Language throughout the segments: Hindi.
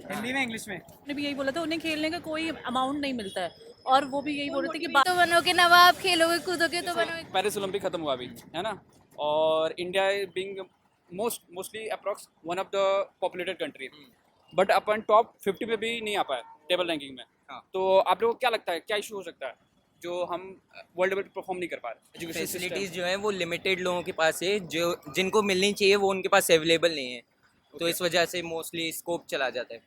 हिंदी में इंग्लिश में ने भी यही बोला था, उन्हें खेलने का कोई अमाउंट नहीं मिलता है, और वो भी यही बोल रहे थे कि तो बनोगे नवाब, खेलोगे कूदोगे तो बनोगे। पेरिस ओलंपिक खत्म हुआ अभी, है ना। और India being mostly approx one of the populated country, but upon top 50 में भी नहीं आ पाए टेबल रैंकिंग में। तो आप लोगों को क्या लगता है, क्या इशू हो सकता है जो हम वर्ल्ड लेवल पे परफॉर्म नहीं कर पा रहे? एजुकेशन फैसिलिटीज़ जो हैं वो लिमिटेड लोगों के पास है, जो जिनको मिलनी चाहिए वो उनके पास अवेलेबल नहीं है, तो इस वजह से मोस्टली स्कोप चला जाता है।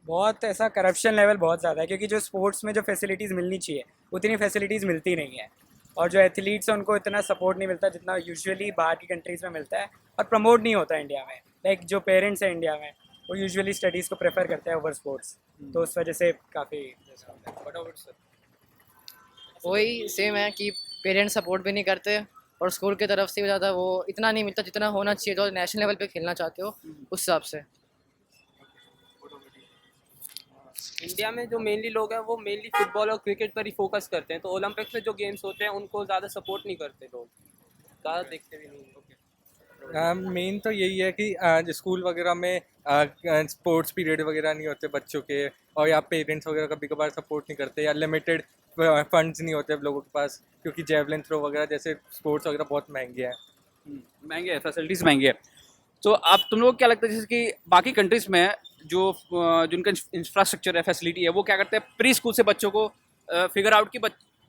बहुत ऐसा करप्शन लेवल बहुत ज़्यादा है, क्योंकि जो स्पोर्ट्स में जो फैसिलिटीज़ मिलनी चाहिए उतनी फैसिलिटीज़ मिलती नहीं है, और जो एथलीट्स हैं उनको इतना सपोर्ट नहीं मिलता जितना यूजुअली बाहर की कंट्रीज़ में मिलता है, और प्रमोट नहीं होता इंडिया में। लाइक जो पेरेंट्स हैं इंडिया में वो यूजुअली स्टडीज़ को प्रेफर करते हैं ओवर स्पोर्ट्स, तो उस वजह से काफ़ी वही सेम है कि पेरेंट्स सपोर्ट भी नहीं करते, और स्कूल की तरफ से भी ज़्यादा वो इतना नहीं मिलता जितना होना चाहिए, जो नेशनल लेवल पे खेलना चाहते हो उस हिसाब से। इंडिया में जो मेनली लोग हैं वो मेनली फुटबॉल और क्रिकेट पर ही फोकस करते हैं, तो ओलंपिक्स में जो गेम्स होते हैं उनको ज़्यादा सपोर्ट नहीं करते लोग, ज़्यादा देखते भी नहीं। मेन तो यही है कि स्कूल वगैरह में स्पोर्ट्स पीरियड वगैरह नहीं होते बच्चों के, और या पेरेंट्स वगैरह कभी कभार सपोर्ट नहीं करते, या लिमिटेड फंड्स नहीं होते अब लोगों के पास, क्योंकि जेवलिन थ्रो वगैरह जैसे स्पोर्ट्स वगैरह बहुत महंगे हैं। महंगे है, फैसिलिटीज़ महंगी है। तो आप तुम लोग क्या लगता है, जैसे कि बाकी कंट्रीज़ में जो जिनका इंफ्रास्ट्रक्चर है, फैसिलिटी है, वो क्या करते हैं प्री स्कूल से बच्चों को फिगर आउट की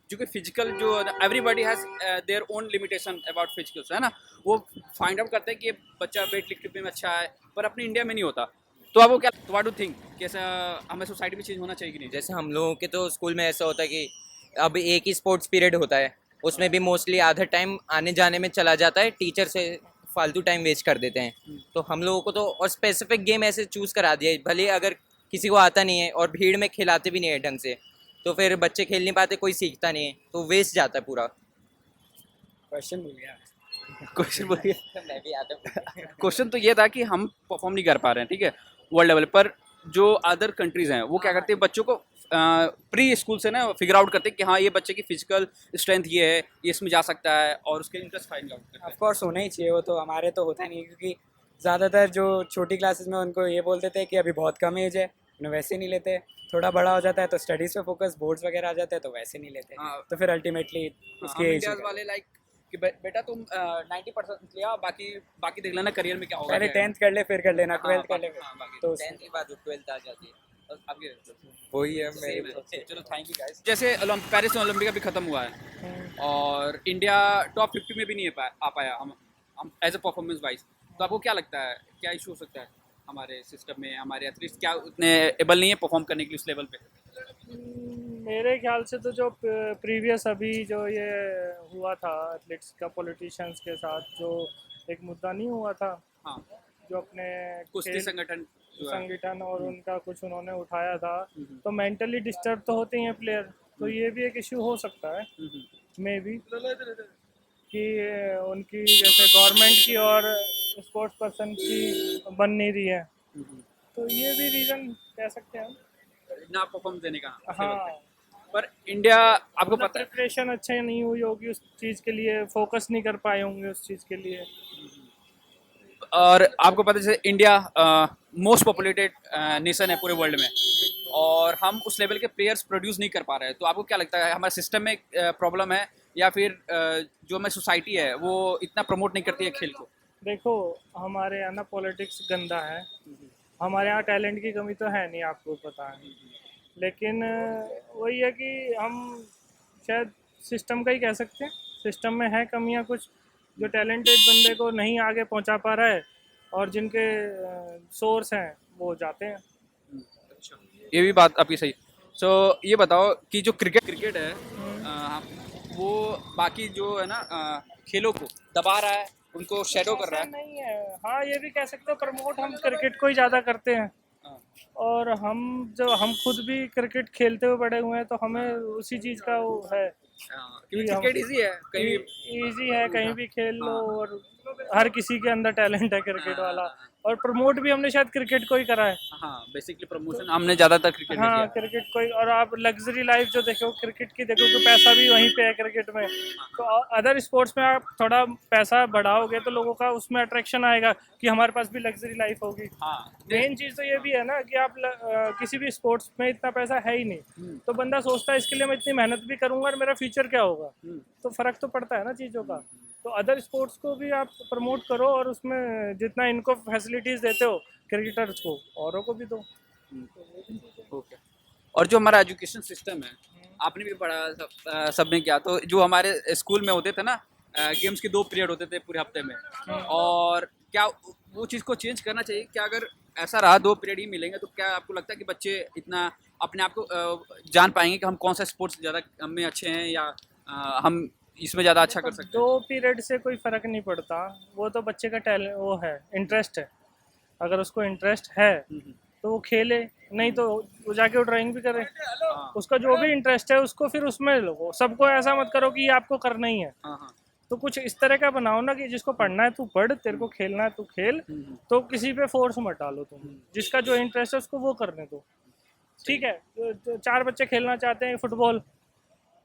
जो कि फिजिकल जो everybody has their own limitation about physicals, है ना। वो फाइंड आउट करते हैं कि ये बच्चा वेट लिफ्टिंग में अच्छा है, पर अपने इंडिया में नहीं होता। तो अब वो क्या, व्हाट डू थिंक, कैसा हमें सोसाइटी में चेंज होना चाहिए कि नहीं? जैसे हम लोगों के तो स्कूल में ऐसा होता है कि अब एक ही स्पोर्ट्स पीरियड होता है, उसमें भी मोस्टली आधा टाइम आने जाने में चला जाता है, टीचर से फालतू टाइम वेस्ट कर देते हैं। तो हम लोगों को तो और स्पेसिफिक गेम ऐसे चूज़ करा दिया है, भले अगर किसी को आता नहीं है और भीड़ में खिलाते भी नहीं है ढंग से, तो फिर बच्चे खेल नहीं पाते, कोई सीखता नहीं है, तो वेस्ट जाता है पूरा। क्वेश्चन भूल गया। क्वेश्चन बोलिए। मैं भी आता हूँ। क्वेश्चन तो ये था कि हम परफॉर्म नहीं कर पा रहे हैं, ठीक है, वर्ल्ड लेवल पर। जो अदर कंट्रीज हैं वो क्या करते हैं, बच्चों को प्री स्कूल से ना फिगर आउट करते हैं कि हाँ ये बच्चे की फिजिकल स्ट्रेंथ ये है, ये इसमें जा सकता है, और उसके इंटरेस्ट फाइंड आउट करते हैं। ऑफ कोर्स होना ही चाहिए, वो तो हमारे तो होता नहीं है, क्योंकि ज़्यादातर जो छोटी क्लासेस में उनको ये बोलते थे कि अभी बहुत कम एज है, उन्हें वैसे नहीं लेते। थोड़ा बड़ा हो जाता है तो स्टडीज़ पे फोकस, बोर्ड्स वगैरह आ जाते हैं तो वैसे नहीं लेते। तो फिर अल्टीमेटली उसके एज इंडियाज वाले लाइक कि बेटा तुम 90% लिया, बाकी देख लेना करियर में क्या होगा। पहले 10th कर ले, फिर कर लेना 12th कर ले, तो 10th के बाद 12th आ जाती है। वही है मेरे। चलो थैंक यू गाइस। जैसे पेरिस ओलंपिक अभी खत्म हुआ है और इंडिया टॉप 50 में भी नहीं आ पाया हम एज अ परफॉर्मेंस वाइज, तो आपको क्या लगता है क्या इशू हो सकता है हमारे सिस्टम में, हमारे एथलीट्स क्या उतने एबल नहीं है परफॉर्म करने के लिए उस लेवल पे? मेरे ख्याल से तो जो प्रीवियस अभी जो ये हुआ था एथलीट्स का पॉलिटिशियंस के साथ, जो एक मुद्दा नहीं हुआ था, हाँ, जो अपने कुश्ती संगठन और उनका कुछ उन्होंने उठाया था, तो मेंटली डिस्टर्ब तो होते ही हैं प्लेयर, तो ये भी एक इशू हो सकता है मे बी, कि उनकी जैसे गवर्नमेंट की और स्पोर्ट्स पर्सन की बन नहीं रही है, तो ये भी रीज़न कह सकते हैं हम ना परफॉर्म देने का। हाँ, पर इंडिया आपको पता है प्रिपरेशन अच्छे नहीं हुई होगी उस चीज़ के लिए, फोकस नहीं कर पाए होंगे उस चीज़ के लिए। और आपको पता है जैसे इंडिया मोस्ट पॉपुलेटेड नेशन है पूरे वर्ल्ड में, और हम उस लेवल के प्लेयर्स प्रोड्यूस नहीं कर पा रहे हैं, तो आपको क्या लगता है हमारे सिस्टम में प्रॉब्लम है, या फिर जो हमारी सोसाइटी है वो इतना प्रमोट नहीं करती है खेल को? देखो, हमारे यहाँ ना पॉलिटिक्स गंदा है, हमारे यहाँ टैलेंट की कमी तो है नहीं, आपको पता है, लेकिन वही है कि हम शायद सिस्टम का ही कह सकते हैं, सिस्टम में है कमियाँ कुछ, जो टैलेंटेड बंदे को नहीं आगे पहुंचा पा रहा है, और जिनके सोर्स हैं वो जाते हैं। ये भी बात आपकी सही। सो ये बताओ कि जो क्रिकेट है वो बाकी जो है ना खेलों को दबा रहा है, उनको शेडो कर रहा है? नहीं है, हाँ ये भी कह सकते हो, प्रमोट हम क्रिकेट को ही ज़्यादा करते हैं, और हम खुद भी क्रिकेट खेलते हुए बड़े हुए हैं, तो हमें उसी चीज़ का वो है क्योंकि क्रिकेट इजी है, कहीं भी इजी है, कहीं भी खेल लो, और हर किसी के अंदर टैलेंट है क्रिकेट वाला, और प्रमोट भी हमने शायद क्रिकेट को ही करा है। हाँ, बेसिकली प्रमोशन हमने ज़्यादातर क्रिकेट में हाँ किया। क्रिकेट को ही। और आप लग्जरी लाइफ जो देखो क्रिकेट की देखो तो पैसा भी वहीं पे है क्रिकेट में। तो अदर स्पोर्ट्स में आप थोड़ा पैसा बढ़ाओगे तो लोगों का उसमें अट्रैक्शन आएगा कि हमारे पास भी लग्जरी लाइफ होगी। हाँ, मेन चीज़ तो ये भी है ना कि आप किसी भी स्पोर्ट्स में इतना पैसा है ही नहीं, तो बंदा सोचता है इसके लिए मैं इतनी मेहनत भी करूंगा और मेरा फ्यूचर क्या होगा। तो फर्क तो पड़ता है ना चीज़ों का। तो अदर स्पोर्ट्स को भी आप प्रमोट करो और उसमें जितना इनको फैसिलिटीज़ देते हो क्रिकेटर्स को औरों को भी दो। ओके। और जो हमारा एजुकेशन सिस्टम है, आपने भी पढ़ा, सबने किया, तो जो हमारे स्कूल में होते थे ना, गेम्स के 2 पीरियड होते थे पूरे हफ्ते में, और क्या वो चीज़ को चेंज करना चाहिए? क्या अगर ऐसा रहा 2 पीरियड ही मिलेंगे तो क्या आपको लगता है कि बच्चे इतना अपने आप को जान पाएंगे कि हम कौन सा स्पोर्ट्स ज़्यादा में अच्छे हैं, या हम इसमें ज़्यादा अच्छा कर सकते हैं? 2 पीरियड से कोई फ़र्क नहीं पड़ता, वो तो बच्चे का टैलेंट वो है, इंटरेस्ट है। अगर उसको इंटरेस्ट है तो वो खेले, नहीं तो वो जाके वो ड्राइंग भी करे। उसका जो भी इंटरेस्ट है उसको फिर उसमें लो। सबको ऐसा मत करो कि ये आपको करना ही है। हाँ, हाँ। तो कुछ इस तरह का बनाओ ना कि जिसको पढ़ना है तू पढ़, तेरे को खेलना है तू खेल। तो किसी पे फोर्स मत डालो तुम, जिसका जो इंटरेस्ट है उसको वो करने दो। ठीक है, 4 बच्चे खेलना चाहते हैं फुटबॉल,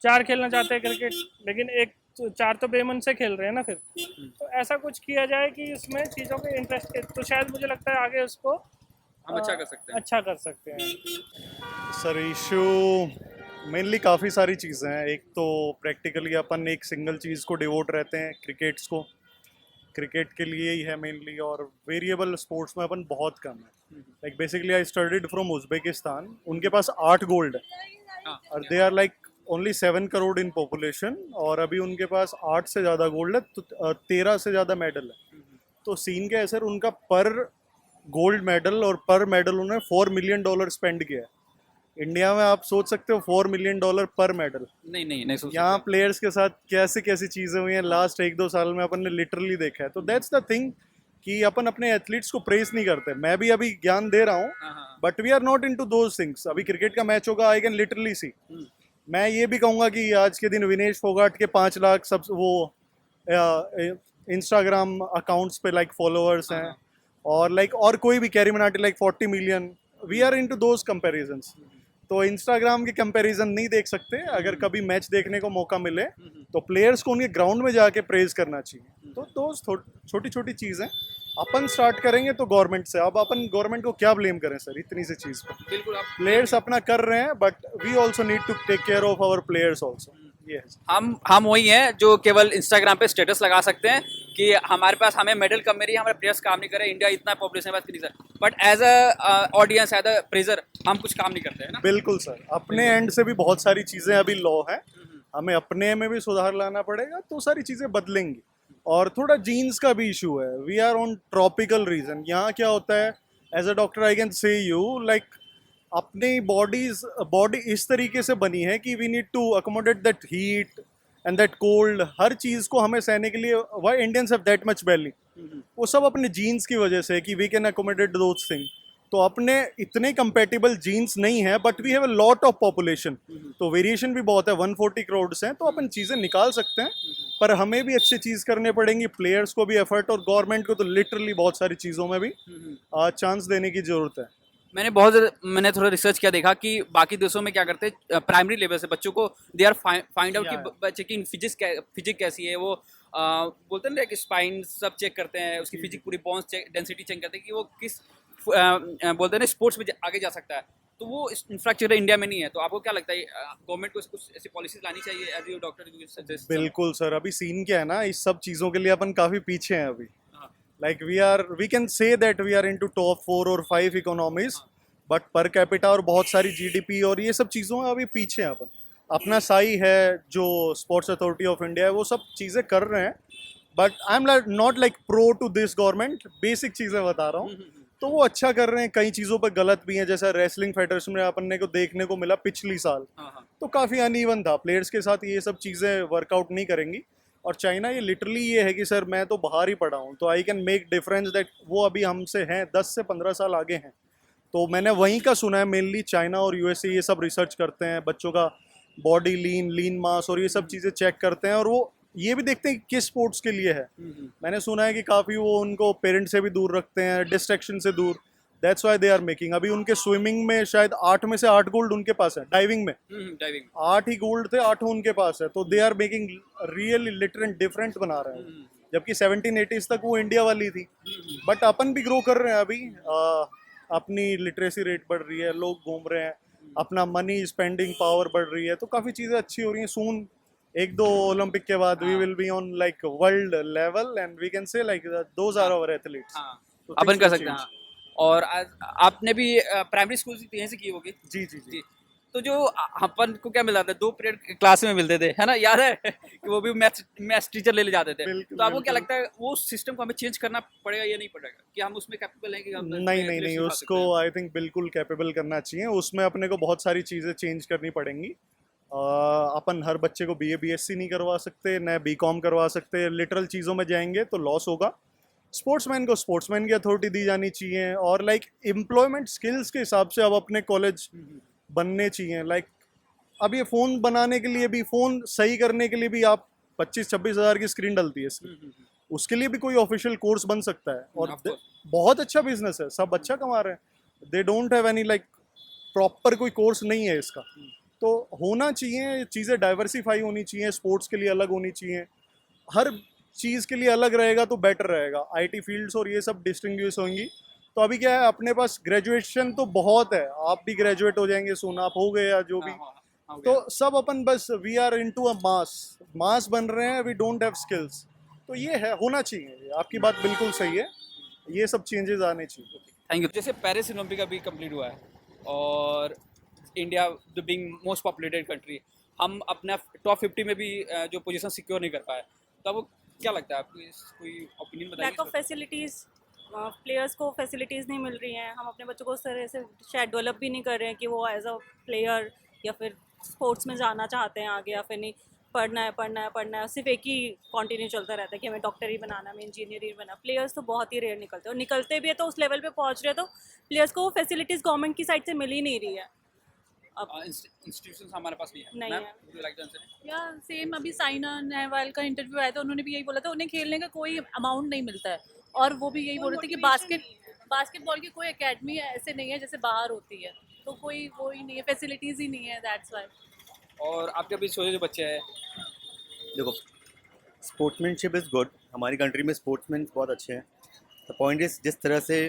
4 खेलना चाहते हैं क्रिकेट, लेकिन 4 तो बेमन से खेल रहे हैं ना फिर। तो ऐसा कुछ किया जाए कि इसमें चीज़ों के इंटरेस्ट के, तो शायद मुझे लगता है आगे उसको हम अच्छा कर सकते हैं। अच्छा कर सकते हैं। सर इशू मेनली काफ़ी सारी चीज़ें हैं। एक तो प्रैक्टिकली अपन एक सिंगल चीज़ को डिवोट रहते हैं, क्रिकेट्स को, क्रिकेट के लिए ही है मेनली, और वेरिएबल स्पोर्ट्स में अपन बहुत कम है। Like basically I studied from Uzbekistan, उनके पास 8 गोल्ड है और they are like only 7 crore in population, और अभी उनके पास 8 से ज़्यादा गोल्ड है, तो 13 से ज़्यादा मेडल है। तो सीन क्या है सर, उनका पर गोल्ड मेडल और पर मेडल उन्होंने $4 मिलियन स्पेंड किया है। इंडिया में आप सोच सकते हो $4 मिलियन पर मेडल। नहीं सोच यहाँ सकते। प्लेयर्स के साथ कैसी कैसी चीज़ें हुई हैं लास्ट 1-2 साल में, अपन ने लिटरली देखा है। तो दैट्स द थिंग कि अपन अपने एथलीट्स को प्रेस नहीं करते। मैं भी अभी ज्ञान दे रहा हूँ, हाँ। But we are not into those things. अभी क्रिकेट का मैच होगा, आई कैन लिटरली सी। मैं ये भी कहूँगा कि आज के दिन विनेश फोगाट के 5 लाख सब वो इंस्टाग्राम अकाउंट्स पे लाइक फॉलोअर्स हैं, और लाइक और कोई भी Carry Minati like 40 million. We are into those comparisons. तो इंस्टाग्राम की कंपैरिजन नहीं देख सकते। अगर कभी मैच देखने को मौका मिले तो प्लेयर्स को उनके ग्राउंड में जाके प्रेज करना चाहिए। तो दोस्त छोटी छोटी चीज़ें अपन स्टार्ट करेंगे तो गवर्नमेंट से। अब अपन गवर्नमेंट को क्या ब्लेम करें सर इतनी सी चीज़ पर? बिल्कुल, आप प्लेयर्स अपना कर रहे हैं, but we also need to take care of our players also. ये हम वही हैं जो केवल इंस्टाग्राम पे स्टेटस लगा सकते हैं कि हमारे पास हमें मेडल कम मिली, हमारे प्लेयर्स काम नहीं कर रहे, इंडिया इतना पॉपुलेशन है बस, but as a audience, as a pressure हम कुछ काम नहीं करते हैं ना। बिल्कुल सर, अपने एंड से भी बहुत सारी चीज़ें अभी लॉ है, हमें अपने में भी सुधार लाना पड़ेगा, तो सारी चीज़ें बदलेंगी। और थोड़ा जीन्स का भी इशू है। We are on tropical region. यहाँ क्या होता है, as a doctor I can say you like अपनी बॉडी इस तरीके से बनी है कि we need to accommodate that heat and that cold. हर चीज़ को हमें सहने के लिए, why Indians have that much belly, वो सब अपने जीन्स की वजह से कि we can accommodate those thing. तो अपने इतने कंपेटेबल जीन्स नहीं है, but we have a lot of population, तो वेरिएशन भी बहुत है। 140 करोड़ हैं, तो अपन चीज़ें निकाल सकते हैं, पर हमें भी अच्छी चीज़ करने पड़ेंगी, प्लेयर्स को भी एफर्ट, और गवर्नमेंट को तो लिटरली बहुत सारी चीज़ों में भी चांस देने की ज़रूरत है। मैंने थोड़ा रिसर्च किया, देखा कि बाकी देशों में क्या करते हैं, प्राइमरी लेवल से बच्चों को दे आर फाइंड आउट कि बच्चे की फिजिक्स कैसी है। वो बोलते हैं ना कि स्पाइन सब चेक करते हैं, उसकी फिजिक पूरी बोन्स डेंसिटी चेक करते हैं कि वो किस बोलते हैं ना स्पोर्ट्स में आगे जा सकता है। तो वो इंफ्रास्ट्रक्चर इंडिया में नहीं है। तो आपको क्या लगता है गवर्नमेंट को कुछ ऐसी पॉलिसीज लानी चाहिए एज यू डॉक्टर? बिल्कुल सर, अभी सीन क्या है ना, इस सब चीज़ों के लिए अपन काफ़ी पीछे हैं अभी। Like we can say that we are into top 4 और 5 इकोनॉमीज, बट पर कैपिटा और बहुत सारी जीडीपी और ये सब चीज़ों में अभी पीछे हैं अपन। अपना साई है जो स्पोर्ट्स अथॉरिटी ऑफ इंडिया है, वो सब चीज़ें कर रहे हैं, but I am not like pro to this government. Basic चीज़ें बता रहा हूँ, तो वो अच्छा कर रहे हैं। कई चीज़ों पर गलत भी हैं, जैसा रेसलिंग फेडरेशन में अपन को देखने को मिला पिछली साल, तो काफ़ी अनइवन था। प्लेयर्स के साथ ये सब चीज़ें वर्कआउट नहीं करेंगी। और चाइना ये लिटरली ये है कि सर मैं तो बाहर ही पढ़ा हूँ, तो I can make difference that. वो अभी हमसे हैं 10 से 15 साल आगे हैं। तो मैंने वहीं का सुना है, मेनली चाइना और यूएसए ये सब रिसर्च करते हैं, बच्चों का बॉडी लीन मास और ये सब चीज़ें चेक करते हैं, और वो ये भी देखते हैं कि किस स्पोर्ट्स के लिए है। मैंने सुना है कि काफ़ी वो उनको पेरेंट्स से भी दूर रखते हैं, डिस्ट्रैक्शन से दूर। That's why they are making. अभी उनके स्विमिंग में शायद 8 में से 8 गोल्ड उनके पास है, डाइविंग में डाइविंग 8 ही गोल्ड थे, 8 उनके पास है। तो they are making really literally different बना रहे हैं। जबकि 1780s तक वो इंडिया वाली थी। बट अपन भी ग्रो कर रहे हैं अभी। अपनी लिटरेसी रेट बढ़ रही है, लोग घूम रहे हैं, अपना मनी स्पेंडिंग पावर बढ़ रही है, तो काफ़ी चीज़ें अच्छी हो रही हैं। सून 1-2 ओलंपिक के बाद we will be on like world level and we can say like those are our athletes. अपन कर सकते हैं। और आपने भी प्राइमरी स्कूल यहीं से की होगी? जी जी जी। तो जो अपन को क्या मिला था, 2 पीरियड क्लास में मिलते थे, है ना, याद है कि वो भी मैथ्स टीचर ले जाते थे। तो आपको क्या लगता है वो सिस्टम को हमें चेंज करना पड़ेगा या नहीं पड़ेगा, कि हम उसमें कैपेबल हैं कि हम नहीं, उसको आई थिंक बिल्कुल कैपेबल करना चाहिए। उसमें अपने को बहुत सारी चीज़ें चेंज करनी पड़ेंगी। अपन हर बच्चे को BA BSc नहीं करवा सकते, न BCom करवा सकते। लिटरल चीज़ों में जाएंगे तो लॉस होगा। स्पोर्ट्समैन को स्पोर्ट्समैन की अथॉरिटी दी जानी चाहिए। और लाइक एम्प्लॉयमेंट स्किल्स के हिसाब से अब अपने कॉलेज बनने चाहिए। लाइक अब ये फ़ोन बनाने के लिए भी, फ़ोन सही करने के लिए भी आप 25-26 हज़ार की स्क्रीन डलती है इसकी। उसके लिए भी कोई ऑफिशियल कोर्स बन सकता है। और बहुत अच्छा बिजनेस है, सब अच्छा कमा रहे हैं। They don't have any like proper कोई कोर्स नहीं है इसका। तो होना चाहिए, चीज़ें डाइवर्सिफाई होनी चाहिए, स्पोर्ट्स के लिए अलग होनी चाहिए। हर चीज़ के लिए अलग रहेगा तो बेटर रहेगा। IT फील्ड्स और ये सब डिस्टिंग्विश होंगी। तो अभी क्या है, अपने पास ग्रेजुएशन तो बहुत है, आप भी ग्रेजुएट हो जाएंगे सोना, आप हो गए या जो भी। तो सब अपन बस वी आर इनटू अ मास बन रहे हैं, वी डोंट हैव स्किल्स। तो ये है, होना चाहिए। आपकी बात बिल्कुल सही है, ये सब चेंजेस आने चाहिए। Thank you. जैसे पेरिस ओलंपिक अभी कंप्लीट हुआ है और India the being most populated country, हम अपना टॉप 50 में भी जो पोजीशन सिक्योर नहीं कर पाए, तो आपको क्या लगता है, आपको कोई ओपिनियन बताइए? लैक ऑफ फैसिलिटीज़, प्लेयर्स को फैसिलिटीज़ नहीं मिल रही हैं। हम अपने बच्चों को उस तरह से शायद डेवलप भी नहीं कर रहे हैं कि वो एज अ प्लेयर या फिर स्पोर्ट्स में जाना चाहते हैं आगे, या फिर नहीं पढ़ना है। सिर्फ एक ही कंटिन्यू चलता रहता है कि हमें डॉक्टर ही बनाना, हमें इंजीनियर ही बनाना। प्लेयर्स तो बहुत ही रेयर निकलते हैं, और निकलते भी है तो उस लेवल पे पहुंच रहे हैं तो प्लेयर्स को फैसिलिटीज़ गवर्नमेंट की साइड से मिल ही नहीं रही है। अब इंस्टीट्यूशंस हमारे पास नहीं है। नहीं मैम, है। would you like to answer? या सेम अभी साइना नेहवाल का इंटरव्यू आया था, उन्होंने भी यही बोला था, उन्हें खेलने का कोई अमाउंट नहीं मिलता है। और वो भी यही बोल रहे थे कि बास्केटबॉल की कोई एकेडमी ऐसे नहीं है जैसे बाहर होती है, तो कोई वो ही नहीं है, फैसिलिटीज़ ही नहीं है, दैट्स वाई। और आपके अभी छोटे जो बच्चे हैं, देखो, स्पोर्ट्समैनशिप इज़ गुड। हमारी कंट्री में स्पोर्ट्समैन बहुत अच्छे हैं। द पॉइंट इज़ जिस तरह से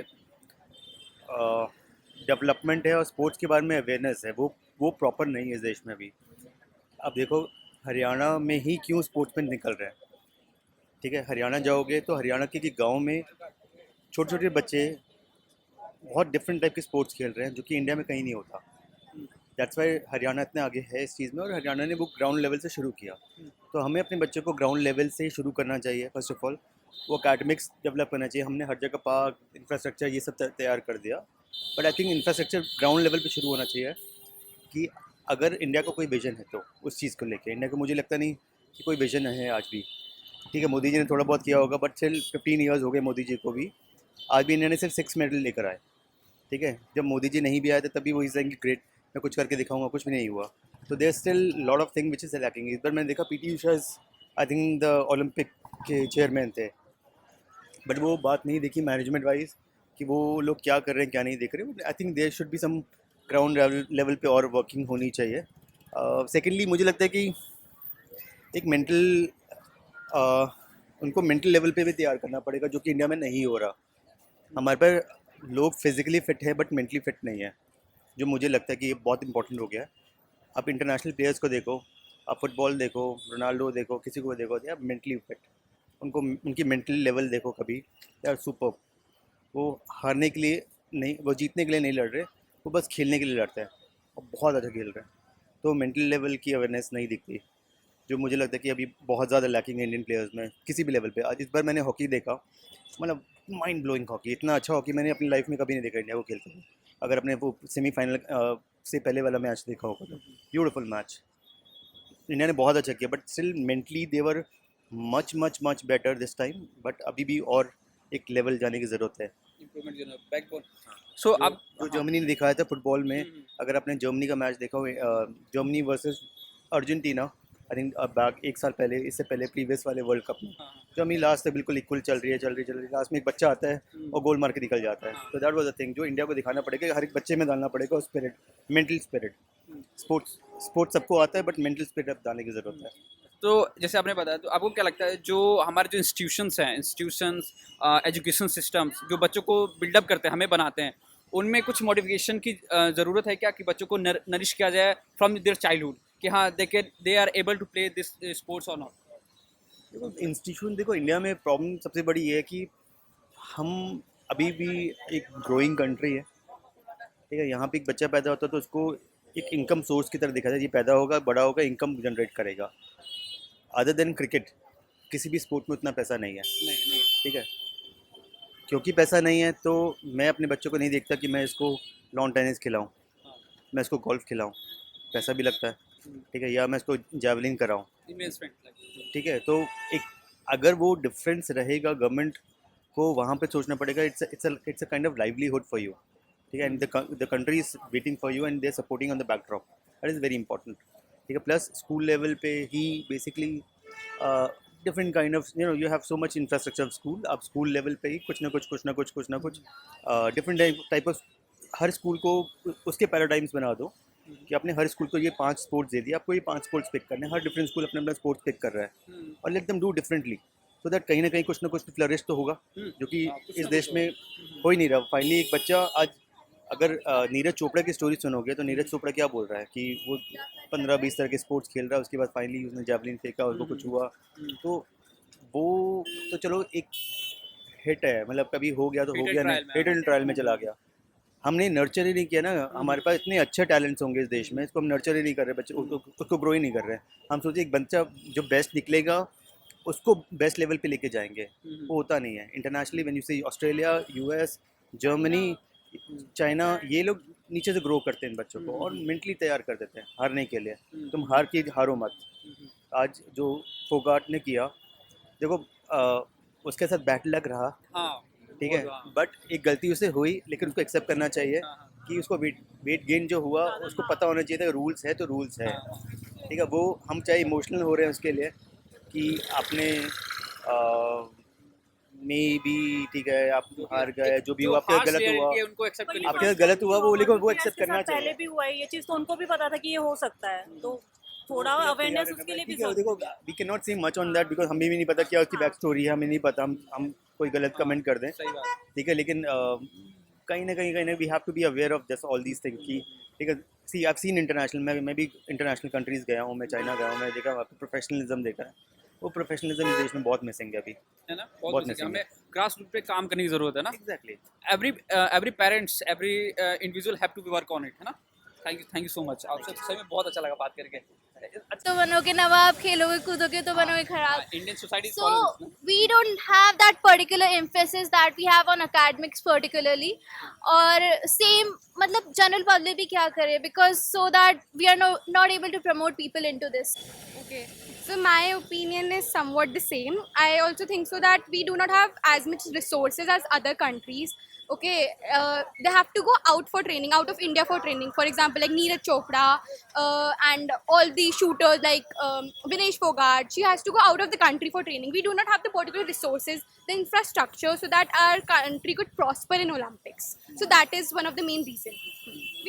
डेवलपमेंट है और स्पोर्ट्स के बारे में अवेयरनेस है, वो प्रॉपर नहीं है इस देश में अभी। अब देखो, हरियाणा में ही क्यों स्पोर्ट्समैन निकल रहे हैं। ठीक है, हरियाणा जाओगे तो हरियाणा के गांव में छोटे छोटे बच्चे बहुत डिफरेंट टाइप के स्पोर्ट्स खेल रहे हैं, जो कि इंडिया में कहीं नहीं होता। दैट्स वाई हरियाणा इतने आगे है इस चीज़ में, और हरियाणा ने वो ग्राउंड लेवल से शुरू किया। तो हमें अपने बच्चों को ग्राउंड लेवल से ही शुरू करना चाहिए। फर्स्ट ऑफ ऑल वो अकेडमिक्स डेवलप करना चाहिए। हमने हर जगह पार्क, इंफ्रास्ट्रक्चर ये सब तैयार कर दिया, but I think infrastructure ground level पे शुरू होना चाहिए। कि अगर इंडिया को कोई विजन है तो उस चीज़ को लेके, इंडिया को मुझे लगता नहीं कि कोई विजन है आज भी। ठीक है, मोदी जी ने थोड़ा बहुत किया होगा, बट स्टिल 15 ईयर्स हो गए मोदी जी को भी। आज भी इंडिया ने सिर्फ 6 मेडल लेकर आए। ठीक है, जब मोदी जी नहीं भी आए थे तभी वही सेइंग ग्रेट, मैं कुछ करके दिखाऊंगा, कुछ भी नहीं हुआ। तो there still lot of thing which is lacking. इस बार मैंने देखा PT Usha I think the Olympic के चेयरमैन थे, बट वो बात नहीं देखी मैनेजमेंट वाइज कि वो लोग क्या कर रहे हैं क्या नहीं देख रहे। I think there should be some ground level पे और वर्किंग होनी चाहिए। सेकेंडली मुझे लगता है कि एक उनको मेंटल लेवल पे भी तैयार करना पड़ेगा, जो कि इंडिया में नहीं हो रहा। हमारे पर लोग फिजिकली फिट है बट मेंटली फिट नहीं है, जो मुझे लगता है कि ये बहुत इंपॉर्टेंट हो गया है। आप इंटरनेशनल प्लेयर्स को देखो, आप फुटबॉल देखो, रोनाल्डो देखो, किसी को देखो, यार मेंटली फिट, उनको उनकी मेंटल लेवल देखो कभी, यार सुपर। वो हारने के लिए नहीं, वो जीतने के लिए नहीं लड़ रहे, वो बस खेलने के लिए लड़ते हैं और बहुत अच्छा खेल रहे हैं। तो मेंटल लेवल की अवेयरनेस नहीं दिखती, जो मुझे लगता है कि अभी बहुत ज़्यादा लैकिंग है इंडियन प्लेयर्स में, किसी भी लेवल पे। आज इस बार मैंने हॉकी देखा, मतलब माइंड ब्लोइंग हॉकी, इतना अच्छा हॉकी मैंने अपनी लाइफ में कभी नहीं देखा इंडिया को खेलते हुए। अगर अपने वो सेमीफाइनल से पहले वाला मैच देखा होगा तो ब्यूटीफुल मैच, इंडिया ने बहुत अच्छा किया, but still mentally they were much much much better this time. But अभी भी और एक लेवल जाने की ज़रूरत है। बैकबोन। सो अब जो जर्मनी ने दिखाया था फुटबॉल में, अगर आपने जर्मनी का मैच देखा हो, Germany versus Argentina, I think back एक साल पहले, इससे पहले प्रीवियस वाले वर्ल्ड कप में जो हमें लास्ट तक बिल्कुल इक्वल चल रही है, लास्ट में एक बच्चा आता है और गोल मार के निकल जाता है। तो दैट वाज द थिंग जो इंडिया को दिखाना पड़ेगा, हर एक बच्चे में डालना पड़ेगा स्पिरिट, मेंटल स्पिरिट। स्पोर्ट्स सबको आता है बट मेंटल स्पिरिट अब डालने की ज़रूरत है। तो जैसे आपने बताया, तो आपको क्या लगता है जो हमारे जो इंस्टीट्यूशंस हैं, एजुकेशन सिस्टम्स जो बच्चों को बिल्डअप करते हैं, हमें बनाते हैं, उनमें कुछ मॉडिफिकेशन की ज़रूरत है क्या कि बच्चों को नरिश किया जाए फ्रॉम देयर चाइल्डहुड कि हाँ they are able to play this sports और नॉट? देखो इंस्टीट्यूशन, देखो इंडिया में प्रॉब्लम सबसे बड़ी ये है कि हम अभी भी एक ग्रोइंग कंट्री है, ठीक है। यहाँ पे एक बच्चा पैदा होता है तो उसको एक इनकम सोर्स की तरह देखा जाए, ये पैदा होगा, बड़ा होगा, इनकम जनरेट करेगा। अदर देन क्रिकेट किसी भी स्पोर्ट में उतना पैसा नहीं है, नहीं। ठीक है। क्योंकि पैसा नहीं है तो मैं अपने बच्चों को नहीं देखता कि मैं इसको लॉन टेनिस खिलाऊं, मैं इसको गोल्फ खिलाऊं, पैसा भी लगता है, ठीक है, या मैं इसको जैवलिन कराऊं, ठीक है। तो एक अगर वो डिफरेंस रहेगा, गवर्नमेंट को वहाँ पे सोचना पड़ेगा। It's a kind of livelihood for you, ठीक है, and the country is waiting for you and they are supporting on the backdrop, that is very important, ठीक है। प्लस स्कूल लेवल पे ही basically different kind of you have so much infrastructure of school, आप स्कूल लेवल पे ही कुछ ना कुछ डिफरेंट टाइप ऑफ, हर स्कूल को उसके पैराडाइम्स बना दो कि आपने हर स्कूल को ये 5 स्पोर्ट्स दे दिया, आपको ये 5 स्पोर्ट्स पिक करने हैं, हर डिफरेंट स्कूल अपना स्पोर्ट्स पिक कर रहा है और let them do differently, so that कहीं ना कहीं कुछ ना कुछ फ्लरिश तो होगा, जो कि इस देश में हो ही नहीं रहा। फाइनली एक बच्चा आज अगर नीरज चोपड़ा की स्टोरी सुनोगे तो नीरज चोपड़ा क्या बोल रहा है कि वो 15-20 तरह के स्पोर्ट्स खेल रहा है, उसके बाद फाइनली उसने जैवलिन फेंका, उसको कुछ हुआ, तो वो तो चलो एक हिट है, मतलब कभी हो गया तो हो गया, नहीं हिट एंड ट्रायल में चला गया। हमने नर्चर ही नहीं किया ना, हमारे पास इतने अच्छे टैलेंट्स होंगे इस देश में, इसको हम नर्चर ही नहीं कर रहे, बच्चे उसको ग्रो ही नहीं कर रहे। हम सोचे एक बच्चा जो बेस्ट निकलेगा उसको बेस्ट लेवल पे लेके जाएंगे, वो होता नहीं है। Internationally when you see Australia, US, Germany, China, ये लोग नीचे से ग्रो करते हैं इन बच्चों को और मेंटली तैयार कर देते हैं हारने के लिए। तुम हारो मत। आज जो फोगाट ने किया, देखो उसके साथ बैड लक रहा, ठीक है, बट एक गलती उसे हुई, लेकिन उसको एक्सेप्ट करना चाहिए कि उसको वेट गेन जो हुआ उसको पता होना चाहिए था, रूल्स है तो रूल्स है, ठीक है। वो हम चाहे इमोशनल हो रहे हैं उसके लिए कि आपने मे बी, ठीक है, आप हार गए, जो भी हुआ आपके गलत हुआ, आपके गलत हुआ, वो लेकिन वो एक्सेप्ट करना चाहिए। पहले भी हुआ है ये चीज़, तो उनको भी पता था कि ये हो सकता है, तो थोड़ा अवेयरनेस उसके लिए भी। देखो we can not see much on that because हमें भी नहीं पता क्या उसकी बैक स्टोरी है, हमें नहीं पता, हम कोई गलत कमेंट कर दें, ठीक है। लेकिन कहीं ना कहीं we have to be aware of just all these things की, ठीक है। See I have seen international, मैं भी इंटरनेशनल कंट्रीज गया हूँ, मैं चाइना गया हूँ, मैं देखा वहाँ पे प्रोफेशनलिज्म देखा है, वो प्रोफेशनलिज्म इस देश में बहुत मिसिंग है अभी, है ना, बहुत मिसिंग है। missing हमें ग्रास रूट पे काम करने की जरूरत है ना। Exactly. Every parents, every individual have to be work on it, है ना। थैंक यू सो मच, आपसे सही में बहुत अच्छा लगा बात करके। तो बनोगे नवाब, खेलोगे कूदोगे तो बनोगे खराब. Indian society So we don't have that particular emphasis that we have on academics particularly. और same मतलब general public भी क्या करे, because so that we are not able to promote people into this. Okay, so my opinion is somewhat the same. I also think so that we do not have as much resources as other countries. Okay, they have to go out for training, out of India for training. For example, like Neeraj Chopra and all the shooters like Vinesh Fogart, she has to go out of the country for training. We do not have the particular resources, the infrastructure, so that our country could prosper in Olympics. So that is one of the main reasons.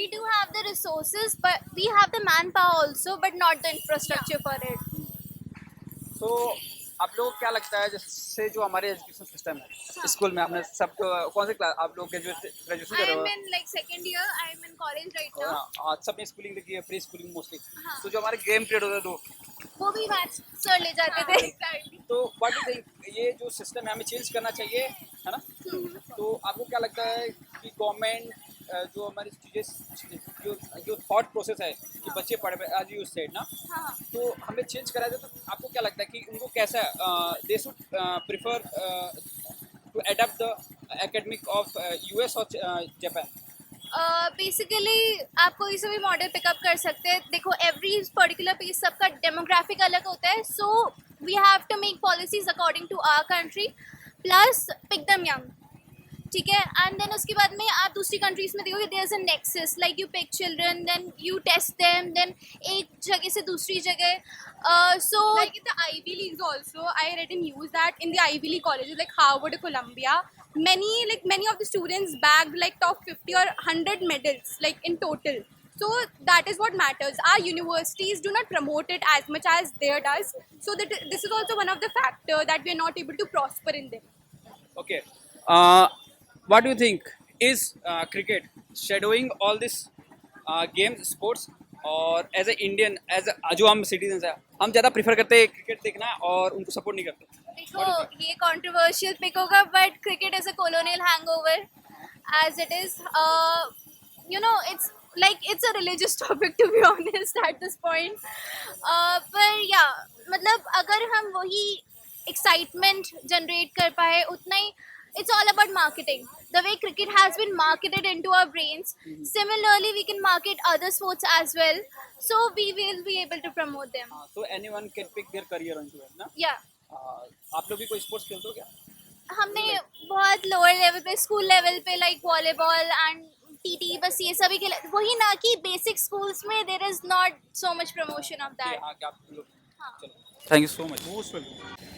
We do have the resources, but we have the manpower also, but not the infrastructure for it. तो आप लोगों को क्या लगता है जैसे जो हमारे एजुकेशन सिस्टम है स्कूल में, आपने सब कौन से क्लास आप लोग ग्रेजुएशन कर रहे हो? I am in like second year. I am in college right now. हाँ, सबने स्कूलिंग की है, प्री स्कूलिंग मोस्टली। तो जो हमारे गेम पीरियड होता है तो वो भी मैथ्स सर ले जाते थे. तो व्हाट डू थिंक ये जो सिस्टम है हमें चेंज करना चाहिए, है ना? तो आपको क्या लगता है कि गवर्नमेंट जो हमारी चीज़ें जो थॉट प्रोसेस है कि बच्चे पढ़े आज यू सेड ना, तो हमें चेंज करा जाए, तो आपको क्या लगता है कि उनको कैसा they should prefer to adopt the academic of US और जापान? बेसिकली आप कोई से भी मॉडल पिकअप कर सकते हैं. देखो एवरी पर्टिकुलर पीस सबका डेमोग्राफिक अलग होता है, so we have to make policies according to our country, plus pick them young. ठीक है, एंड देन उसके बाद में आप दूसरी कंट्रीज में देखोगे there is a nexus, like you pick children, then you test them, then एक जगह से दूसरी जगह, so Like in the Ivy Leagues also, I read in news that in the Ivy League colleges like Harvard or Columbia, many of the students bagged like top 50 or 100 medals like in total. So that is what matters. Our universities do not promote it as much as there does. So that this is also one of the factor that we are not able to prosper in them. Okay. What do you think? Is cricket shadowing all this games, sports? और एज ए इंडियन, जो हम सिटीजन है, हम ज़्यादा प्रीफर करते हैं क्रिकेट देखना और उनको सपोर्ट नहीं करते. देखो ये कंट्रोवर्शियल पिक होगा, but cricket is a colonial hangover as it is, you know it's it's a religious topic to be honest at this point, पर या मतलब अगर हम वही excitement generate कर पाए उतना ही, it's all about marketing. The way cricket has been marketed into our brains, similarly we can market other sports as well, so we will be able to promote them. So anyone can pick their career onto it, ना? Yeah. आप लोग भी कोई स्पोर्ट्स खेलते हो क्या? हमने बहुत लोअर लेवल पे, स्कूल लेवल पे लाइक वॉलीबॉल एंड टीटी, बस ये सभी खेला, वही ना कि बेसिक स्कूल्स में there is not so much promotion of that. हाँ, क्या आप लोग? चलो, thank you so much. Most welcome.